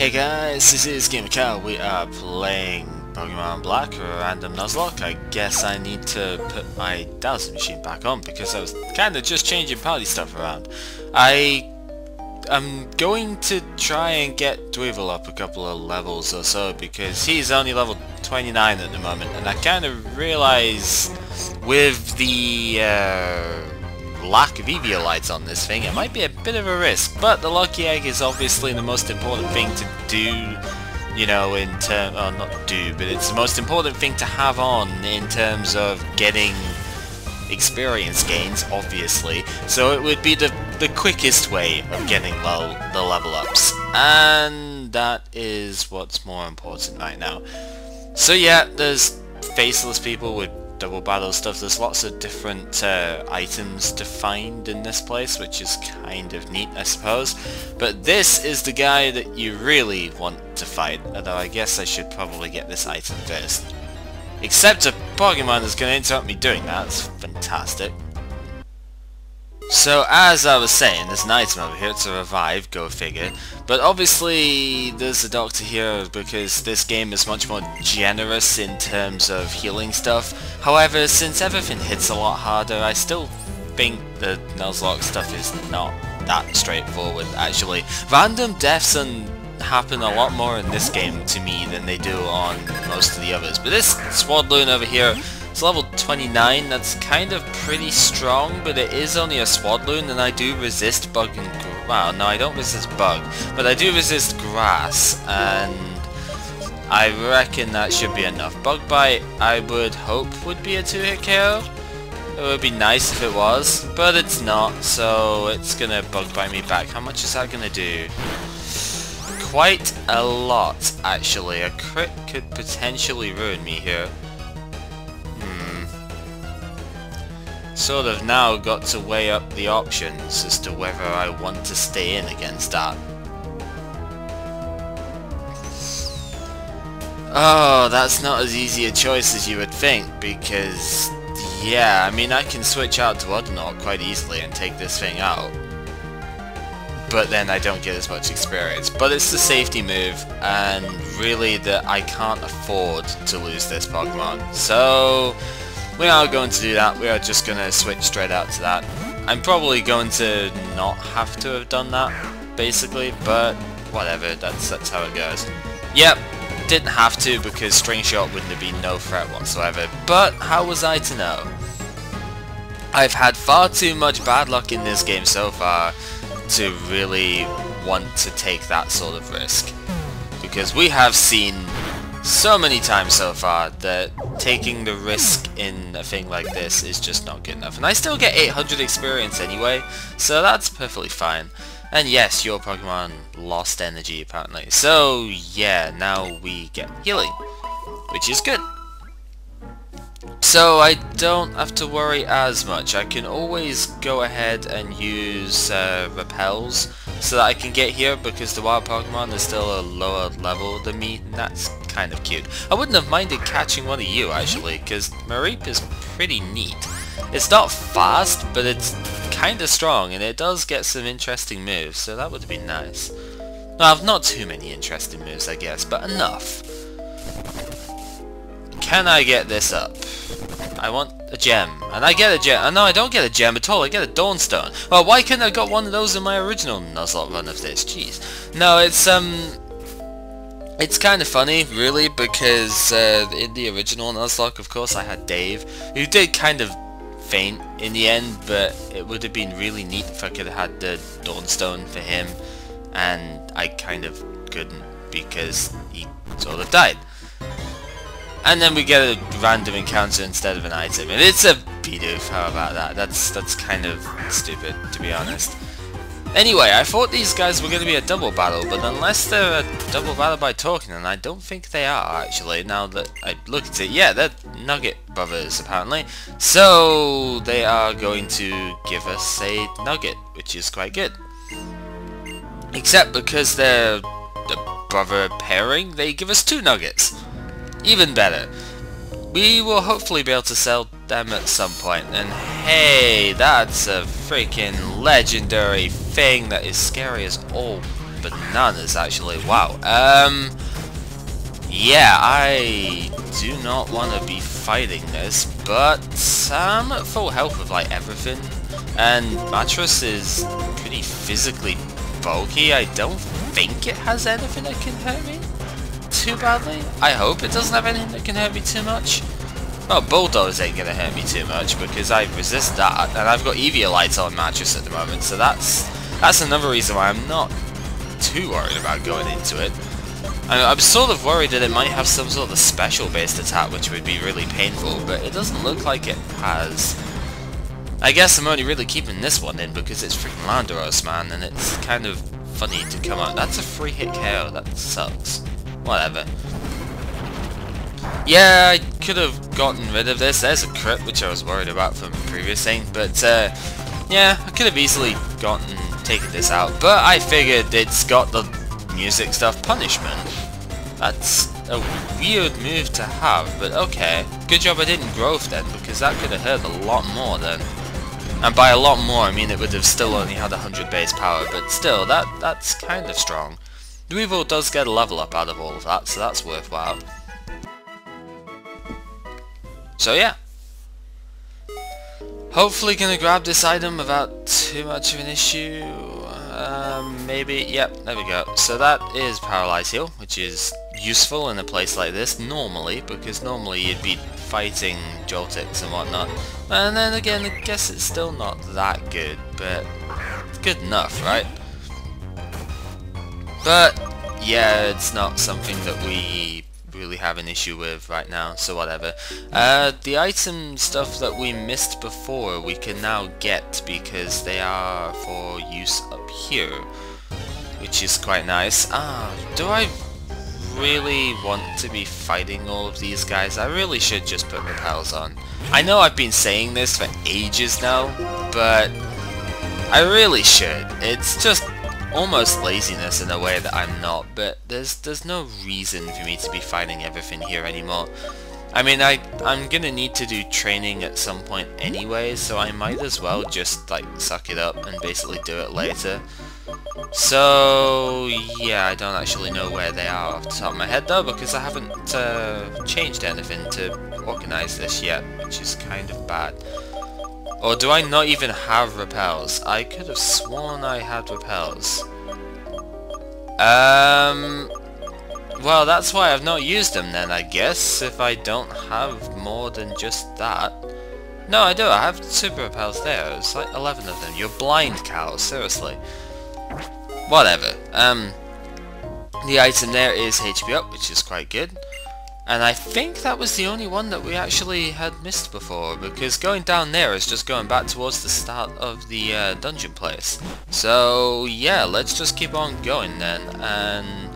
Hey guys, this is Gamer Cow. We are playing Pokemon Black or Random Nuzlocke. I guess I need to put my dowsing machine back on because I was kind of just changing party stuff around. I am going to try and get Dweevil up a couple of levels or so because he's only level 29 at the moment, and I kind of realize with the lack of Eviolites on this thing, it might be a bit of a risk, but the Lucky Egg is obviously the most important thing to do, you know, in terms, or not do, but it's the most important thing to have on in terms of getting experience gains, obviously, so it would be the quickest way of getting the level ups, and that is what's more important right now. So yeah, there's faceless people with double battle stuff. There's lots of different items to find in this place, which is kind of neat, I suppose. But this is the guy that you really want to fight, although I guess I should probably get this item first. Except a Pokemon is going to interrupt me doing that. That's fantastic. So as I was saying, there's an item over here to revive, go figure. But obviously there's a doctor here because this game is much more generous in terms of healing stuff. However, since everything hits a lot harder, I still think the Nuzlocke stuff is not that straightforward actually. Random deaths happen a lot more in this game to me than they do on most of the others. But this Swadloon over here, it's level 29, that's kind of pretty strong, but it is only a Swadloon, and I do resist bug and well, no, I don't resist bug, but I do resist grass, and I reckon that should be enough. Bug bite, I would hope would be a 2-hit KO. It would be nice if it was, but it's not, so it's gonna bug bite me back. How much is that gonna do? Quite a lot, actually. A crit could potentially ruin me here. Sort of now got to weigh up the options as to whether I want to stay in against that. Oh, that's not as easy a choice as you would think, because yeah, I mean, I can switch out to Udnot quite easily and take this thing out, but then I don't get as much experience. But it's the safety move, and really that I can't afford to lose this Pokemon, so we are going to do that. We are just going to switch straight out to that. I'm probably going to not have to have done that, basically, but whatever, that's how it goes. Yep, didn't have to because String Shot wouldn't have been no threat whatsoever, but how was I to know? I've had far too much bad luck in this game so far to really want to take that sort of risk, because we have seen so many times so far that taking the risk in a thing like this is just not good enough. And I still get 800 experience anyway, so that's perfectly fine. And yes, your Pokemon lost energy apparently. So yeah, now we get healing, which is good. So I don't have to worry as much. I can always go ahead and use repels so that I can get here, because the wild Pokemon is still a lower level than me, and that's kind of cute. I wouldn't have minded catching one of you actually, because Mareep is pretty neat. It's not fast, but it's kind of strong, and it does get some interesting moves, so that would have been nice. Well, not too many interesting moves I guess, but enough. Can I get this up? I want a gem, and I get a gem. Oh, no, I don't get a gem at all. I get a Dawnstone. Well, why couldn't I got one of those in my original Nuzlocke run of this? Jeez. No, it's kind of funny, really, because in the original Nuzlocke, of course, I had Dave, who did kind of faint in the end, but it would have been really neat if I could have had the Dawnstone for him, and I kind of couldn't because he sort of died. And then we get a random encounter instead of an item, and it's a Bidoof. How about that? That's kind of stupid, to be honest. Anyway, I thought these guys were going to be a double battle, but unless they're a double battle by token, and I don't think they are actually, now that I look at it. Yeah, they're Nugget brothers apparently, so they are going to give us a Nugget, which is quite good. Except because they're the brother pairing, they give us 2 Nuggets. Even better. We will hopefully be able to sell them at some point, and hey, that's a freaking legendary thing that is scary as all bananas, actually. Wow. Yeah, I do not want to be fighting this, but I'm at full health with, like, everything. And Mattress is pretty physically bulky. I don't think it has anything that can hurt me too badly. I hope it doesn't have anything that can hurt me too much. Well, Bulldoze ain't gonna hurt me too much because I resist that, and I've got Eviolites on Mattress at the moment, so that's another reason why I'm not too worried about going into it. I'm sort of worried that it might have some sort of special-based attack, which would be really painful, but it doesn't look like it has. I guess I'm only really keeping this one in because it's freaking Landros, man, and it's kind of funny to come out. That's a free hit KO, that sucks. Whatever. Yeah, I could have gotten rid of this. There's a crit, which I was worried about from the previous thing, but yeah, I could have easily taken this out, but I figured it's got the music stuff punishment. That's a weird move to have, but okay. Good job I didn't growth then, because that could have hurt a lot more then. And by a lot more, I mean it would have still only had 100 base power, but still, that's kind of strong. Dweevil does get a level up out of all of that, so that's worthwhile. So yeah. Hopefully gonna grab this item without too much of an issue. Maybe, yep, there we go. So that is Paralyze Heal, which is useful in a place like this, normally, because normally you'd be fighting Joltix and whatnot. And then again, I guess it's still not that good, but it's good enough, right? But, yeah, it's not something that we really have an issue with right now, so whatever. The item stuff that we missed before we can now get because they are for use up here, which is quite nice. Do I really want to be fighting all of these guys? I really should just put repels on. I know I've been saying this for ages now, but I really should. It's just almost laziness in a way that I'm not, but there's no reason for me to be fighting everything here anymore. I mean, I'm gonna need to do training at some point anyway, so I might as well just like suck it up and basically do it later. So yeah, I don't actually know where they are off the top of my head though, because I haven't changed anything to organize this yet, which is kind of bad. Or do I not even have repels? I could have sworn I had repels. Well, that's why I've not used them then, I guess, if I don't have more than just that. No, I do, I have super repels there. It's like 11 of them. You're blind, cow, seriously. Whatever. The item there is HP up, which is quite good. And I think that was the only one that we actually had missed before, because going down there is just going back towards the start of the dungeon place. So yeah, let's just keep on going then, and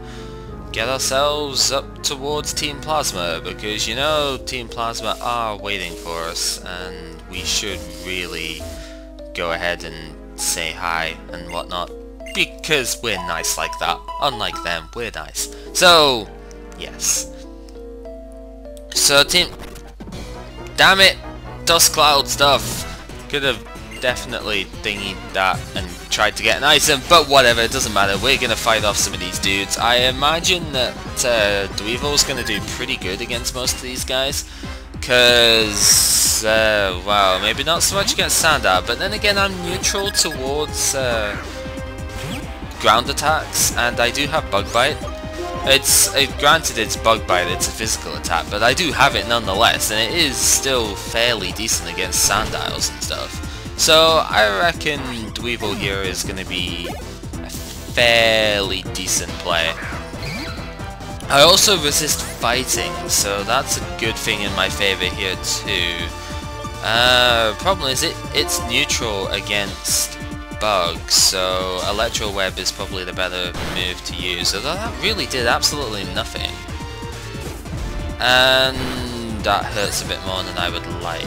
get ourselves up towards Team Plasma, because you know Team Plasma are waiting for us, and we should really go ahead and say hi and whatnot, because we're nice like that. Unlike them, we're nice. So, yes. So damn it, dust cloud stuff. Could have definitely thingied that and tried to get an item, but whatever, it doesn't matter. We're gonna fight off some of these dudes. I imagine that Dweevil's gonna do pretty good against most of these guys, cause wow, maybe not so much against Sandar, but then again I'm neutral towards ground attacks, and I do have Bug Bite. It's granted it's Bug Bite, it's a physical attack, but I do have it nonetheless, and it is still fairly decent against Sandiles and stuff. So I reckon Dweevil here is going to be a fairly decent play. I also resist fighting, so that's a good thing in my favour here too. Problem is it's neutral against Bug, so Electro Web is probably the better move to use, although that really did absolutely nothing. And that hurts a bit more than I would like.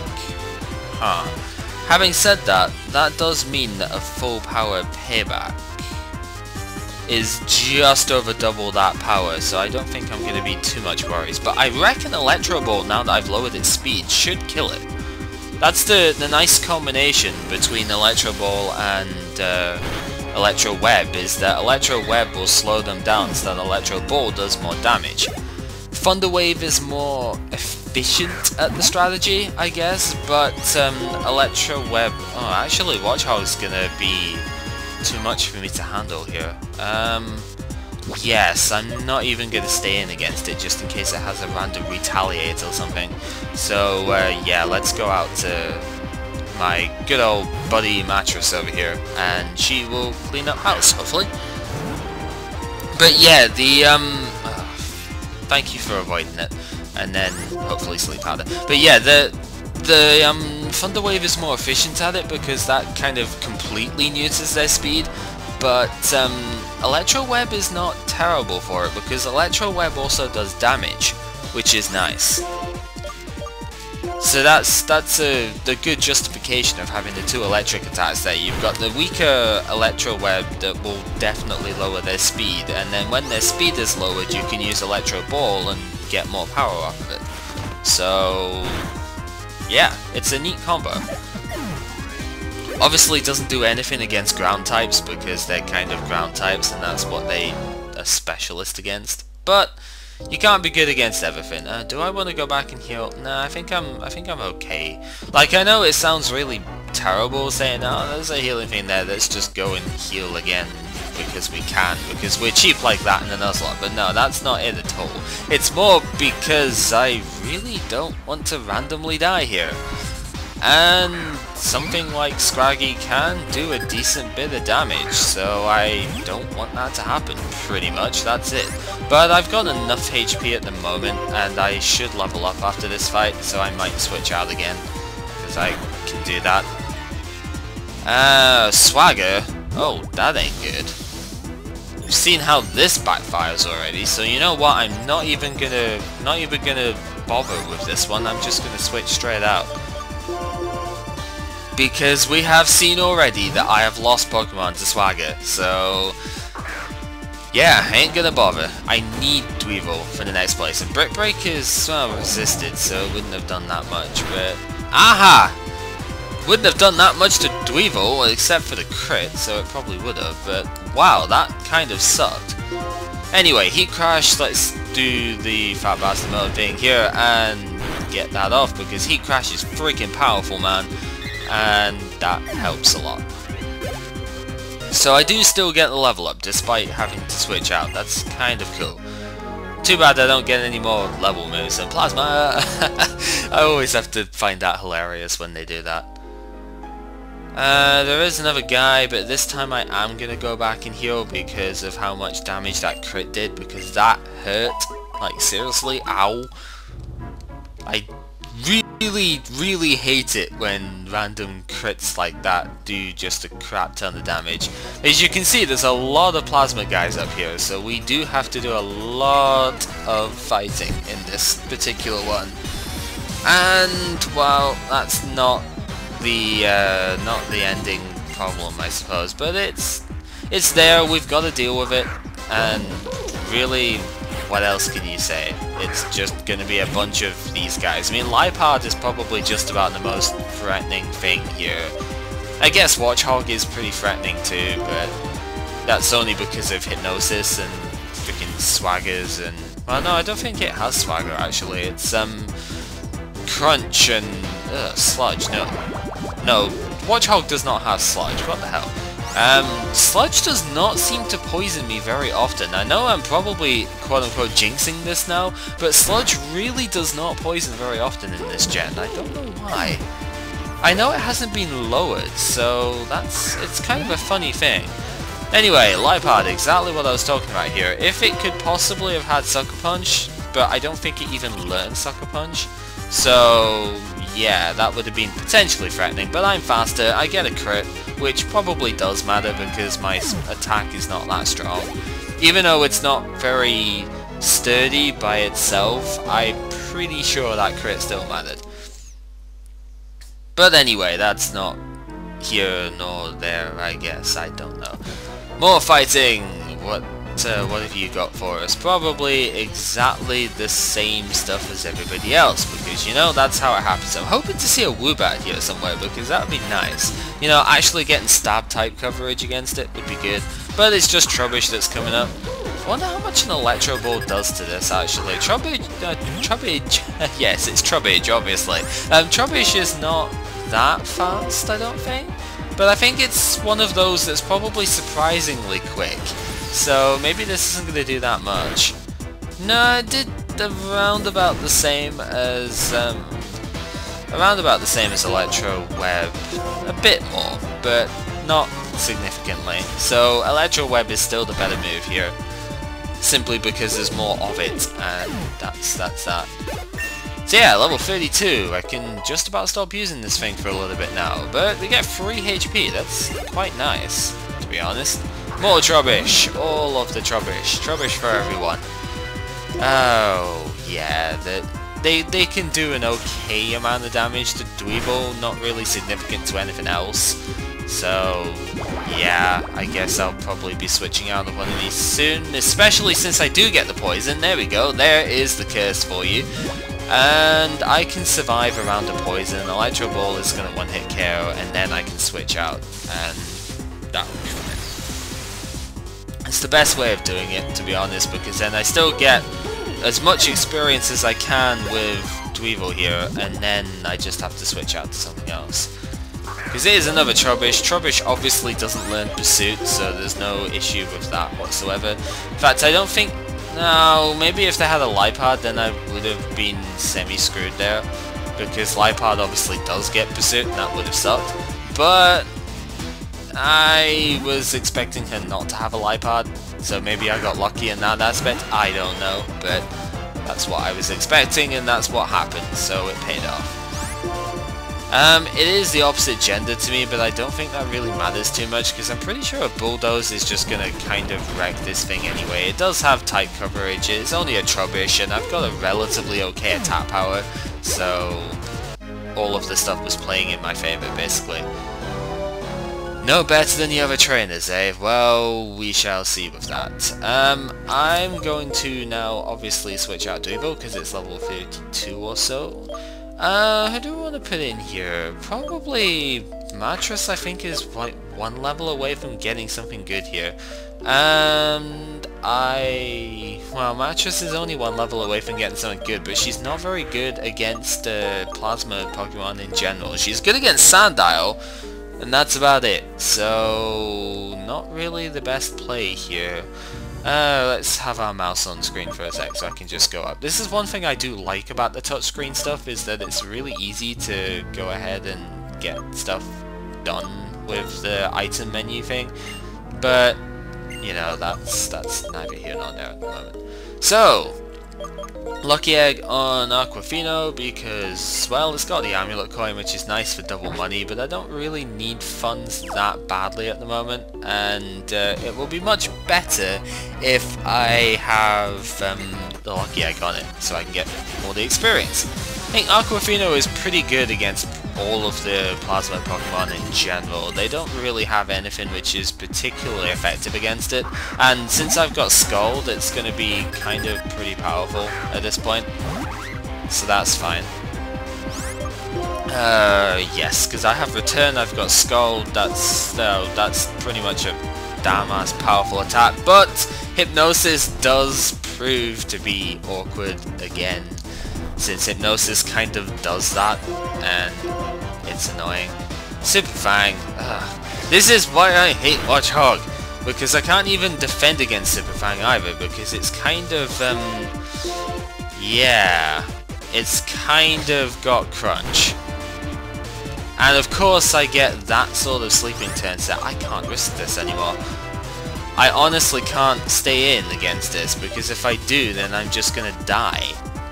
Huh. Having said that, that does mean that a full power payback is just over double that power, so I don't think I'm going to be too much worries. But I reckon Electro Ball, now that I've lowered its speed, should kill it. That's the nice combination between Electro Ball and Electro Web is that Electro Web will slow them down so that Electro Ball does more damage. Thunder Wave is more efficient at the strategy, I guess, but Electro Web... Oh, actually Watch Hog's gonna be too much for me to handle here. Yes, I'm not even gonna stay in against it just in case it has a random retaliate or something. So yeah, let's go out to my good old buddy Mattress over here, and she will clean up house, hopefully. But yeah, the thank you for avoiding it, and then hopefully Sleep Powder. But yeah, the Thunder Wave is more efficient at it because that kind of completely neuters their speed. But Electro Web is not terrible for it because Electro Web also does damage, which is nice. So that's the good justification of having the two electric attacks there. You've got the weaker Electro Web that will definitely lower their speed, and then when their speed is lowered you can use Electro Ball and get more power off of it. So yeah, it's a neat combo. Obviously it doesn't do anything against ground types because they're kind of ground types and that's what they are specialist against. But you can't be good against everything. Do I want to go back and heal? Nah, I think I'm okay. Like, I know it sounds really terrible saying, oh, there's a healing thing there, let's just go and heal again because we can, because we're cheap like that in the Nuzlocke. But no, that's not it at all. It's more because I really don't want to randomly die here. And something like Scraggy can do a decent bit of damage, so I don't want that to happen, pretty much, that's it. But I've got enough HP at the moment, and I should level up after this fight, so I might switch out again, because I can do that. Swagger? Oh, that ain't good. We've seen how this backfires already, so you know what, I'm not even gonna bother with this one, I'm just gonna switch straight out. Because we have seen already that I have lost Pokemon to Swagger, so yeah, I ain't gonna bother. I need Dweevil for the next place, and Brick Break is, well, resisted, so it wouldn't have done that much, but... Aha! Wouldn't have done that much to Dweevil, except for the crit, so it probably would have, but wow, that kind of sucked. Anyway, Heat Crash, let's do the Fat Bastard mode thing here, and get that off, because Heat Crash is freaking powerful, man. And that helps a lot. So I do still get the level up despite having to switch out. That's kind of cool. Too bad I don't get any more level moves than Plasma. I always have to find that hilarious when they do that. There is another guy, but this time I am going to go back and heal because of how much damage that crit did, because that hurt. Like, seriously, ow. I really hate it when random crits like that do just a crap ton of damage. As you can see, there's a lot of plasma guys up here, so we do have to do a lot of fighting in this particular one. And well, that's not the ending problem, I suppose, but it's there. We've got to deal with it, and really, what else can you say? It's just gonna be a bunch of these guys. I mean, Liepard is probably just about the most threatening thing here. I guess Watch Hog is pretty threatening too, but that's only because of Hypnosis and freaking Swaggers and... Well, no, I don't think it has Swagger, actually. It's, Crunch and... Sludge, no. No, Watch Hog does not have Sludge, what the hell? Sludge does not seem to poison me very often. I know I'm probably quote-unquote jinxing this now, but Sludge really does not poison very often in this gen. I don't know why. I know it hasn't been lowered, so it's kind of a funny thing. Anyway, Liepard, exactly what I was talking about here. If it could possibly have had Sucker Punch, but I don't think it even learned Sucker Punch, so yeah, that would have been potentially threatening, but I'm faster, I get a crit, which probably does matter because my attack is not that strong. Even though it's not very sturdy by itself, I'm pretty sure that crit still mattered. But anyway, that's not here nor there, I guess, I don't know. More fighting! What what have you got for us? Probably exactly the same stuff as everybody else, because you know that's how it happens. I'm hoping to see a Woobat here somewhere, because that would be nice. You know, actually getting stab type coverage against it would be good, but it's just Trubbish that's coming up. I wonder how much an Electro Ball does to this actually. Trubbish, yes, it's Trubbish obviously. Trubbish is not that fast, I don't think. But I think it's one of those that's probably surprisingly quick. So maybe this isn't going to do that much. No, it did around about the same as Electro Web. A bit more, but not significantly. So Electro Web is still the better move here. Simply because there's more of it, and that's that. So yeah, level 32, I can just about stop using this thing for a little bit now, but we get free HP, that's quite nice, to be honest. More Trubbish, all of the Trubbish for everyone. Oh, yeah, they can do an okay amount of damage to Dweeble, not really significant to anything else. So, yeah, I guess I'll probably be switching out of one of these soon, especially since I do get the poison. There we go, there is the curse for you. And I can survive around a poison. Electro Ball is going to one-hit KO, and then I can switch out, and that will be fine. It's the best way of doing it, to be honest, because then I still get as much experience as I can with Dweevil here, and then I just have to switch out to something else. Because it is another Trubbish. Trubbish obviously doesn't learn Pursuit, so there's no issue with that whatsoever. In fact, I don't think... No, maybe if they had a Lipard, then I would have been semi-screwed there. Because Lipard obviously does get Pursuit, and that would have sucked. But I was expecting her not to have a Lipard, so maybe I got lucky in that aspect. I don't know, but that's what I was expecting, and that's what happened, so it paid off. It is the opposite gender to me, but I don't think that really matters too much, because I'm pretty sure a Bulldoze is just going to kind of wreck this thing anyway. It does have type coverage, it's only a Trubbish, and I've got a relatively okay attack power, so all of the stuff was playing in my favour, basically. No better than the other trainers, eh? Well, we shall see with that. I'm going to now obviously switch out Dweevil, because it's level 32 or so. Who do I want to put in here? Probably Mattress, I think, is like one level away from getting something good here. And well, Mattress is only one level away from getting something good, but she's not very good against Plasma Pokemon in general. She's good against Sandile, and that's about it. So, not really the best play here. Let's have our mouse on screen for a sec so I can just go up. This is one thing I do like about the touchscreen stuff, is that it's really easy to go ahead and get stuff done with the item menu thing. But, you know, that's neither here nor there at the moment. So, Lucky Egg on Aquafino because, well, it's got the Amulet Coin, which is nice for double money, but I don't really need funds that badly at the moment, and it will be much better if I have the Lucky Egg on it, so I can get all the experience. I think Aquafino is pretty good against all of the Plasma Pokemon in general. They don't really have anything which is particularly effective against it, and since I've got Scald, it's going to be kind of pretty powerful at this point, so that's fine. Yes, because I have Return, I've got Scald, that's pretty much a damn-ass powerful attack, but Hypnosis does prove to be awkward again, since Hypnosis kind of does that, and it's annoying. Super Fang. This is why I hate Watchog, because I can't even defend against Super Fang either, because it's kind of, yeah, it's kind of got Crunch. And of course I get that sort of sleeping turn set. I can't risk this anymore. I honestly can't stay in against this, because if I do, then I'm just gonna die.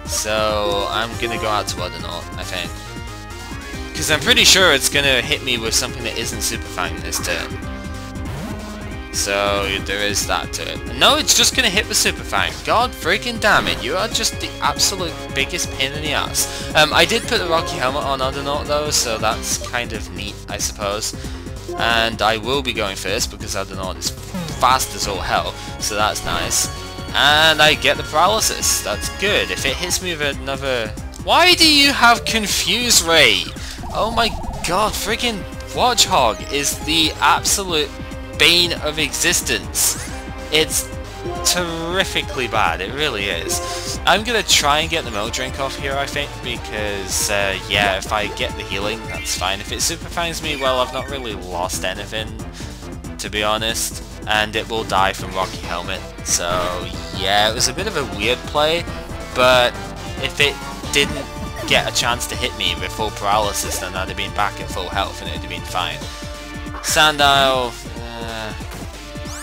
So I'm gonna go out to Udinaut, I think. Because I'm pretty sure it's gonna hit me with something that isn't Super Fang this turn. So there is that to it. No, it's just gonna hit with Super Fang. God freaking damn it, you are just the absolute biggest pain in the ass. I did put the Rocky Helmet on Udinaut though, so that's kind of neat, I suppose. And I will be going first because Udinaut is fast as all hell, so that's nice. And I get the paralysis. That's good. If it hits me with another... Why do you have Confuse Ray? Oh my god, freaking Watchhog is the absolute bane of existence. It's terrifically bad, it really is. I'm gonna try and get the milk drink off here, I think, because yeah, if I get the healing, that's fine. If it super fangs me, well, I've not really lost anything, to be honest, and it will die from Rocky Helmet. So yeah, it was a bit of a weird play, but if it didn't get a chance to hit me with full paralysis, then I'd have been back at full health and it would have been fine. Sandile,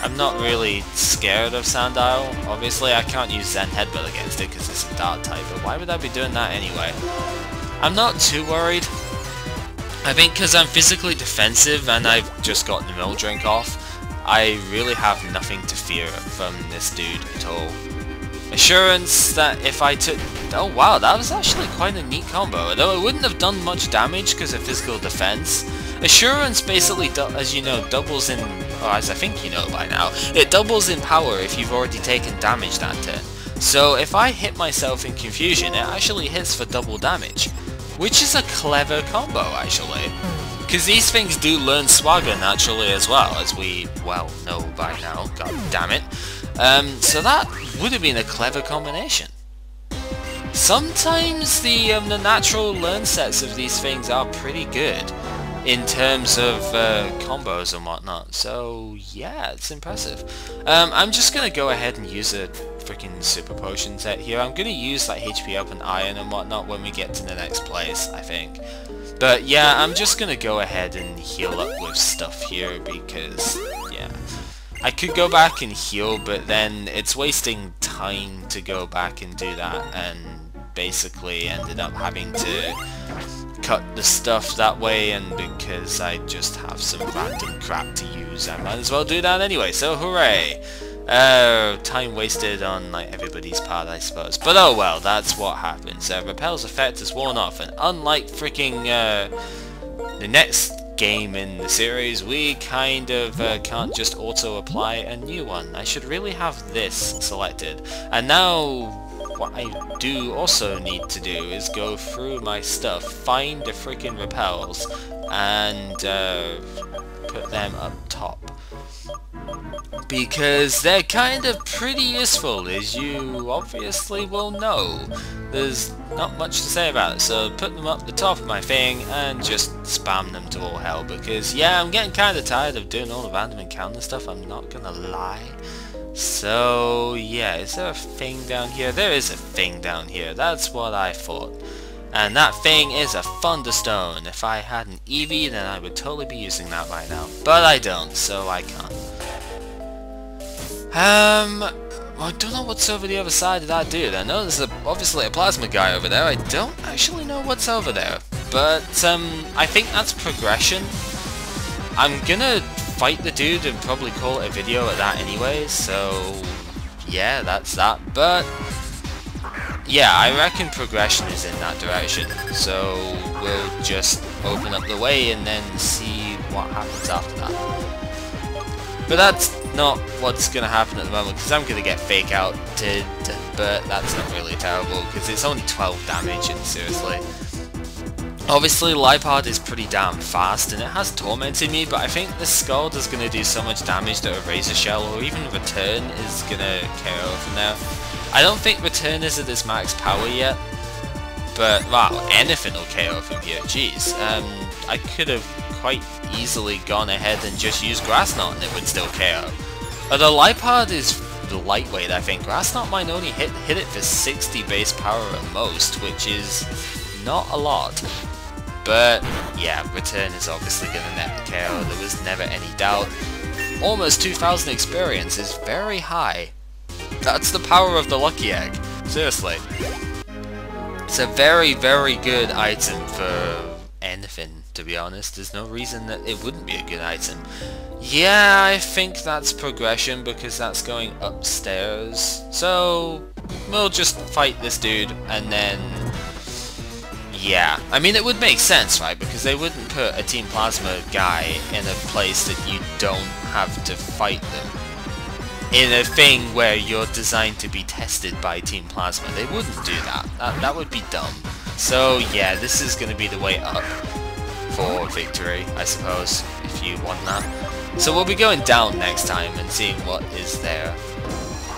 I'm not really scared of Sandile. Obviously I can't use Zen Headbutt against it because it's a Dart type, but why would I be doing that anyway? I'm not too worried. I think because I'm physically defensive and I've just gotten the milk drink off, I really have nothing to fear from this dude at all. Assurance that if I took... Oh wow, that was actually quite a neat combo, although it wouldn't have done much damage because of physical defense. Assurance basically, as you know, doubles in... or as I think you know by now, it doubles in power if you've already taken damage that turn. So if I hit myself in Confusion, it actually hits for double damage, which is a clever combo actually. Because these things do learn Swagger naturally as well, as we well know by now, god damn it. So that would have been a clever combination. Sometimes the natural learn sets of these things are pretty good in terms of combos and whatnot, so yeah, it's impressive. I'm just gonna go ahead and use a freaking super potion set here. I'm gonna use like HP up and iron and whatnot when we get to the next place, I think. But yeah, I'm just gonna go ahead and heal up with stuff here because, yeah. I could go back and heal, but then it's wasting time to go back and do that, and basically ended up having to cut the stuff that way, and because I just have some random crap to use, I might as well do that anyway, so hooray! Time wasted on like everybody's part, I suppose. But oh well, that's what happens. Repel's effect is worn off, and unlike freaking the next game in the series, we kind of can't just auto-apply a new one. I should really have this selected. And now, what I do also need to do is go through my stuff, find the freaking repels, and put them up top. Because they're kind of pretty useful, as you obviously will know. There's not much to say about it, so put them up the top of my thing and just spam them to all hell, because yeah, I'm getting kind of tired of doing all the random encounter stuff, I'm not gonna lie. So yeah, is there a thing down here? There is a thing down here, that's what I thought. And that thing is a Thunderstone. If I had an Eevee, then I would totally be using that right now. But I don't, so I can't. I don't know what's over the other side of that dude. I know there's obviously a plasma guy over there. I don't actually know what's over there. But, I think that's progression. I'm gonna fight the dude and probably call it a video at that anyway, so yeah, that's that. But yeah, I reckon progression is in that direction, so we'll just open up the way and then see what happens after that. But that's not what's going to happen at the moment, because I'm going to get fake outed, but that's not really terrible, because it's only 12 damage, and seriously. Obviously, Lipard is pretty damn fast, and it has tormented me, but I think the Scald is going to do so much damage that a Razor Shell or even Return is going to KO from there. I don't think Return is at its max power yet, but wow, anything will KO from here, jeez. I could have quite easily gone ahead and just used Grass Knot and it would still KO. Although Lipard is lightweight, I think Grass Knot might only hit it for 60 base power at most, which is not a lot. But yeah, Return is obviously going to net the KO, there was never any doubt. Almost 2000 experience is very high. That's the power of the Lucky Egg, seriously. It's a very, very good item for anything, to be honest. There's no reason that it wouldn't be a good item. Yeah, I think that's progression because that's going upstairs. So we'll just fight this dude and then yeah. I mean, it would make sense, right? Because they wouldn't put a Team Plasma guy in a place that you don't have to fight them. in a thing where you're designed to be tested by Team Plasma. They wouldn't do that. That would be dumb. So yeah, this is going to be the way up for victory, I suppose, if you want that. So we'll be going down next time and seeing what is there.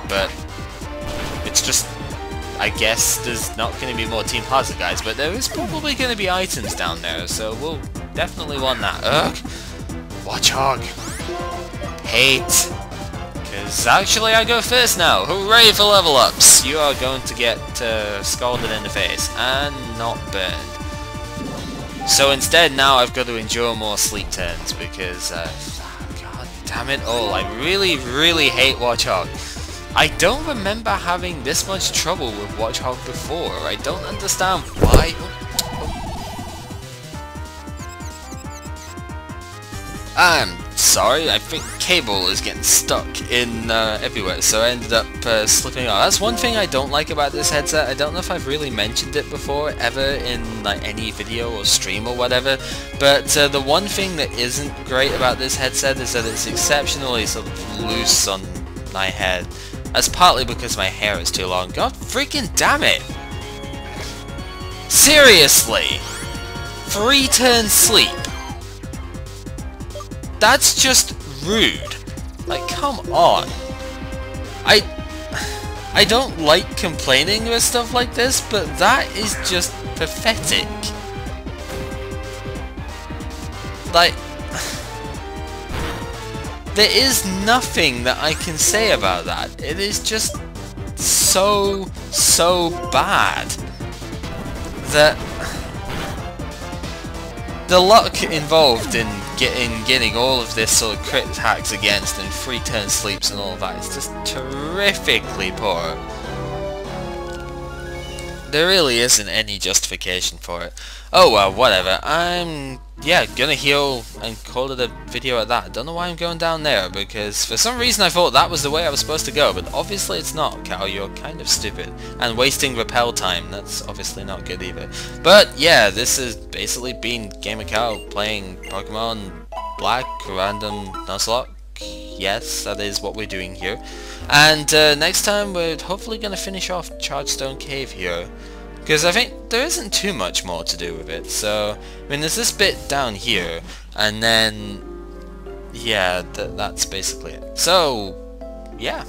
But it's just, I guess there's not going to be more Team Plasma guys, but there is probably going to be items down there, so we'll definitely want that. Ugh! Watchog! Hate! Because actually I go first now! Hooray for level ups! You are going to get scalded in the face and not burned. So instead now I've got to endure more sleep turns because, god damn it all, I really hate Watchog. I don't remember having this much trouble with Watchog before. I don't understand why. I'm sorry, I think cable is getting stuck in everywhere, so I ended up slipping off. That's one thing I don't like about this headset. I don't know if I've really mentioned it before, ever, in like any video or stream or whatever, but the one thing that isn't great about this headset is that it's exceptionally sort of loose on my head. That's partly because my hair is too long. God freaking damn it! Seriously! 3 turn sleep! That's just rude. Like, come on. I don't like complaining with stuff like this, but that is just pathetic. Like, there is nothing that I can say about that. It is just so bad that the luck involved in getting all of this sort of crit attacks against and 3 turn sleeps and all of that is just terrifically poor. There really isn't any justification for it. Oh well, whatever. I'm gonna heal and call it a video at that. I don't know why I'm going down there, because for some reason I thought that was the way I was supposed to go, but obviously it's not, Cal. You're kind of stupid. And wasting repel time, that's obviously not good either. But yeah, this has basically been Gamer Cal playing Pokemon Black, random Nuzlocke. Yes, that is what we're doing here. And next time we're hopefully going to finish off Chargestone Cave here, because I think there isn't too much more to do with it. So, I mean, there's this bit down here, and then, yeah, that's basically it. So, yeah.